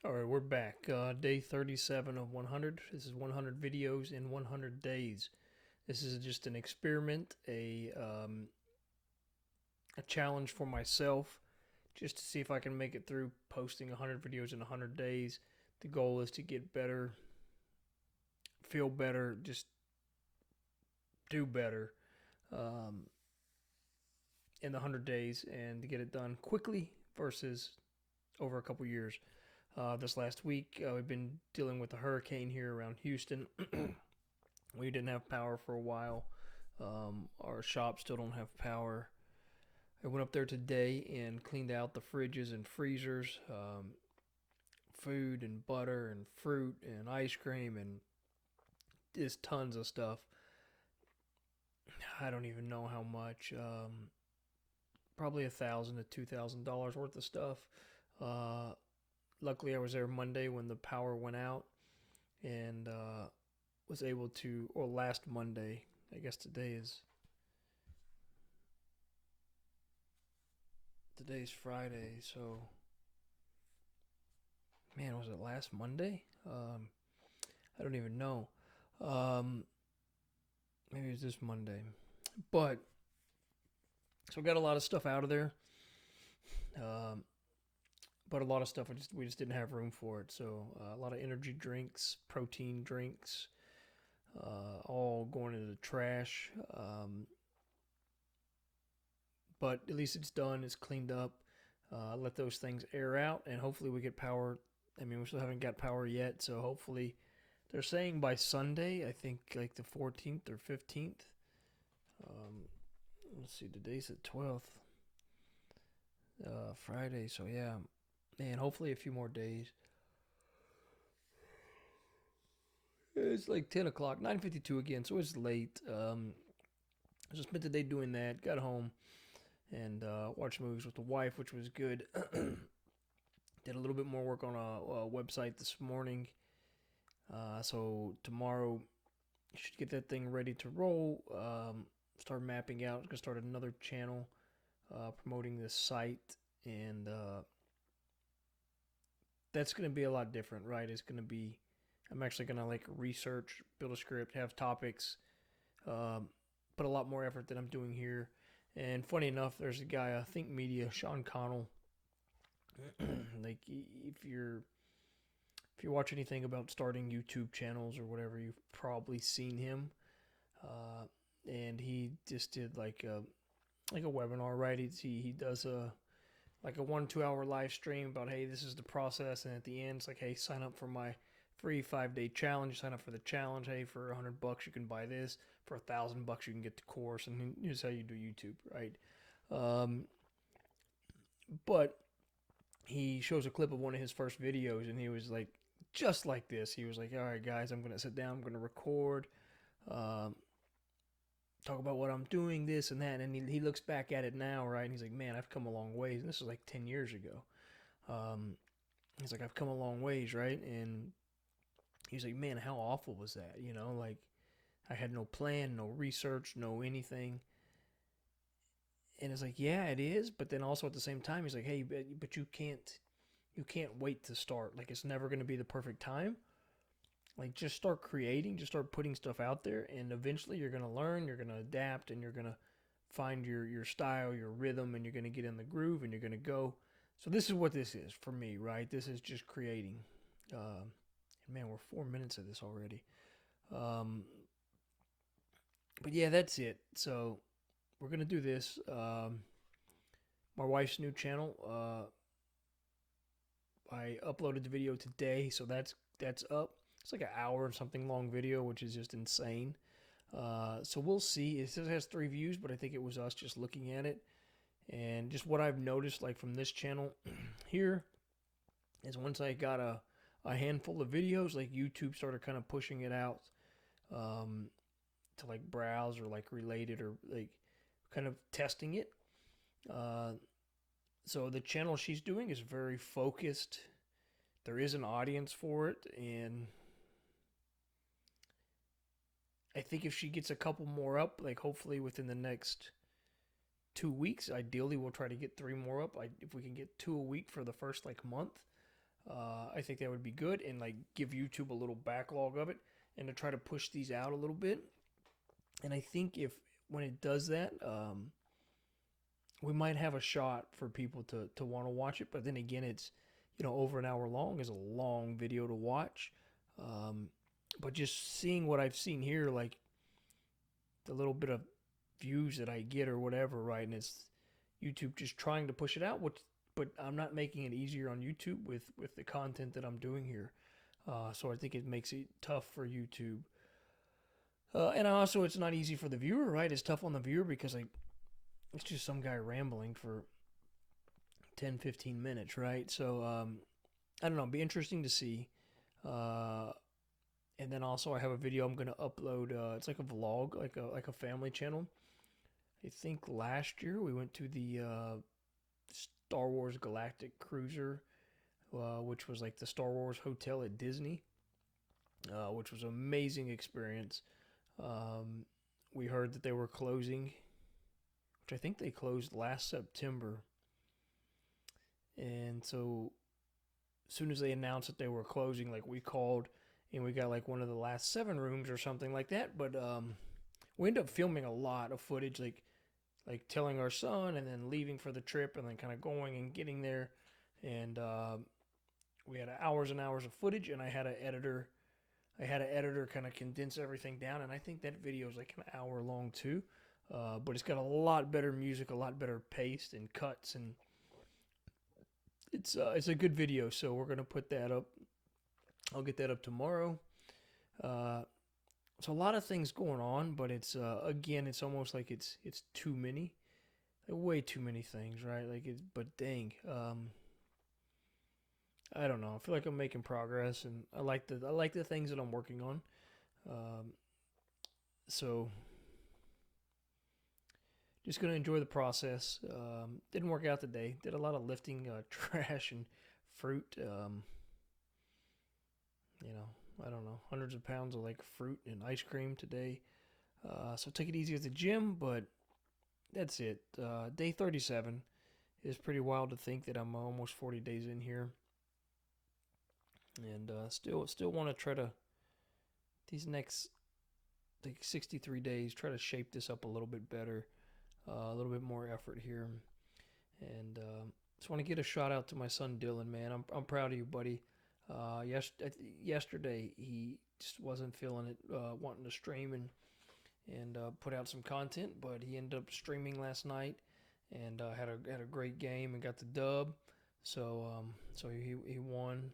All right, we're back. Day 37 of 100. This is 100 videos in 100 days. This is just an experiment, a challenge for myself, just to see if I can make it through posting 100 videos in 100 days. The goal is to get better, feel better, just do better um, in the 100 days and to get it done quickly versus over a couple years. This last week, we've been dealing with a hurricane here around Houston. We didn't have power for a while. Our shop still don't have power. I went up there today and cleaned out the fridges and freezers, food and butter and fruit and ice cream and just tons of stuff. I don't even know how much. Probably $1,000 to $2,000 worth of stuff. Uh, Luckily, I was there Monday when the power went out, and was able to, or last Monday. I guess today's Friday, so man, was it last Monday? I don't even know. Um, Maybe it was this Monday, but so I got a lot of stuff out of there. Um, but a lot of stuff we just didn't have room for it. So a lot of energy drinks, protein drinks, all going into the trash. But at least it's done. It's cleaned up. Let those things air out, and hopefully we get power. I mean, we still haven't got power yet, so hopefully they're saying by Sunday. I think like the 14th or 15th. Um, let's see, today's the 12th. Friday. So yeah, man. Hopefully a few more days. It's like 10 o'clock, 9:52 again, so it's late. I just spent the day doing that. Got home and watched movies with the wife, which was good. Did a little bit more work on a website this morning. So tomorrow, should get that thing ready to roll. Start mapping out. Gonna start another channel promoting this site, and that's gonna be a lot different, right? It's gonna be. I'm actually gonna like research, build a script, have topics, um, put a lot more effort than I'm doing here. And funny enough, there's a guy, I think Media, Sean Connell. Like if you watch anything about starting YouTube channels or whatever, you've probably seen him. Uh, and he just did like a webinar, right? He does a like a 1 2 hour live stream about, hey, this is the process, and at the end it's like, hey, sign up for my free 5 day challenge. Sign up for the challenge. Hey, for $100 you can buy this. For $1,000 you can get the course, and here's how you do YouTube, right? Um, but he shows a clip of one of his first videos, and he was like, just like this. He was like, all right, guys, I'm gonna sit down. I'm gonna record. Um, Talk about what I'm doing, this and that. And he looks back at it now, right? And he's like, man, I've come a long ways. And this was like 10 years ago. Um, he's like, I've come a long ways, right? And he's like, man, how awful was that? Like I had no plan, no research, no anything. And it's like, yeah, it is. But then also at the same time, he's like, hey, but you can't wait to start. Like it's never going to be the perfect time. Like just start creating, just start putting stuff out there, and eventually you're gonna learn, you're gonna adapt, and you're gonna find your style, your rhythm, and you're gonna get in the groove, and you're gonna go. So this is what this is for me, right? This is just creating. And man, we're 4 minutes of this already. Um, but yeah, that's it. So we're gonna do this. My wife's new channel. I uploaded the video today, so that's up. It's like an hour and something long video, which is just insane. So we'll see. It says it has 3 views, but I think it was us just looking at it. And just what I've noticed, like from this channel here, is once I got a handful of videos, like YouTube started kind of pushing it out um, to like browse or like related or like kind of testing it. Uh, so the channel she's doing is very focused. There is an audience for it, and I think if she gets a couple more up, like hopefully within the next 2 weeks, ideally we'll try to get 3 more up. If we can get 2 a week for the first like month, I think that would be good, and like give YouTube a little backlog of it, and to try to push these out a little bit. And I think if when it does that, we might have a shot for people to want to watch it. But then again, it's over an hour long is a long video to watch. Um, but just seeing what I've seen here, like the little bit of views that I get or whatever, right? And it's YouTube just trying to push it out, but I'm not making it easier on YouTube with the content that I'm doing here. So I think it makes it tough for YouTube. And also, it's not easy for the viewer, right? It's tough on the viewer because like it's just some guy rambling for 10, 15 minutes, right? So I don't know. It'd be interesting to see. Uh, and then also, I have a video I'm gonna upload. It's like a vlog, like a family channel. I think last year we went to the Star Wars Galactic Cruiser, which was like the Star Wars hotel at Disney, which was an amazing experience. Um, we heard that they were closing, which I think they closed last September. And so, as soon as they announced that they were closing, like we called and we got like one of the last 7 rooms or something like that. But we ended up filming a lot of footage, like telling our son and then leaving for the trip and then kind of going and getting there. And we had hours and hours of footage, and I had an editor. Kind of condense everything down, and I think that video is like an hour long too. But it's got a lot better music, a lot better pace and cuts, and it's a good video. So we're gonna put that up. I'll get that up tomorrow. Uh, so a lot of things going on, but it's again, it's almost like it's too many, like way too many things, right? Like it's but dang, I don't know. I feel like I'm making progress, and I like the things that I'm working on. Um, so just gonna enjoy the process. Didn't work out today. Did a lot of lifting trash and fruit. I don't know, hundreds of pounds of like fruit and ice cream today. So take it easy at the gym, but that's it. Day 37 is pretty wild to think that I'm almost 40 days in here, and still want to try to these next like 63 days try to shape this up a little bit better, a little bit more effort here, and just want to get a shout out to my son Dylan. Man, I'm proud of you, buddy. Yesterday he just wasn't feeling it, wanting to stream and put out some content, but he ended up streaming last night and had a great game and got the dub. So he won.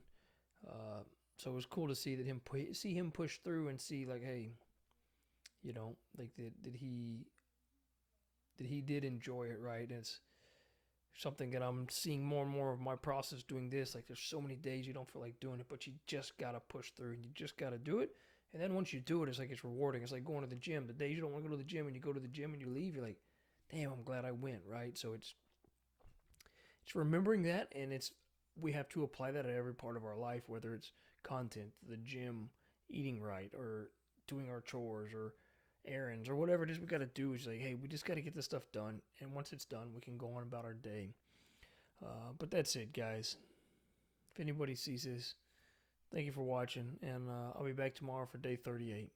So it was cool to see him push through and see like, hey, like did he did enjoy it, right? And it's something that I'm seeing more and more of my process doing this. Like there's so many days you don't feel like doing it, but you just gotta push through and you just gotta do it. And then once you do it, it's like it's rewarding. It's like going to the gym. The days you don't want to go to the gym and you go to the gym and you leave, you're like, damn, I'm glad I went, right? So it's remembering that, and we have to apply that at every part of our life, whether it's content, the gym, eating right, or doing our chores or errands or whatever it is we got to do. Is like, hey, we just got to get this stuff done, and once it's done, we can go on about our day. But that's it, guys. If anybody sees this, thank you for watching, and I'll be back tomorrow for day 38.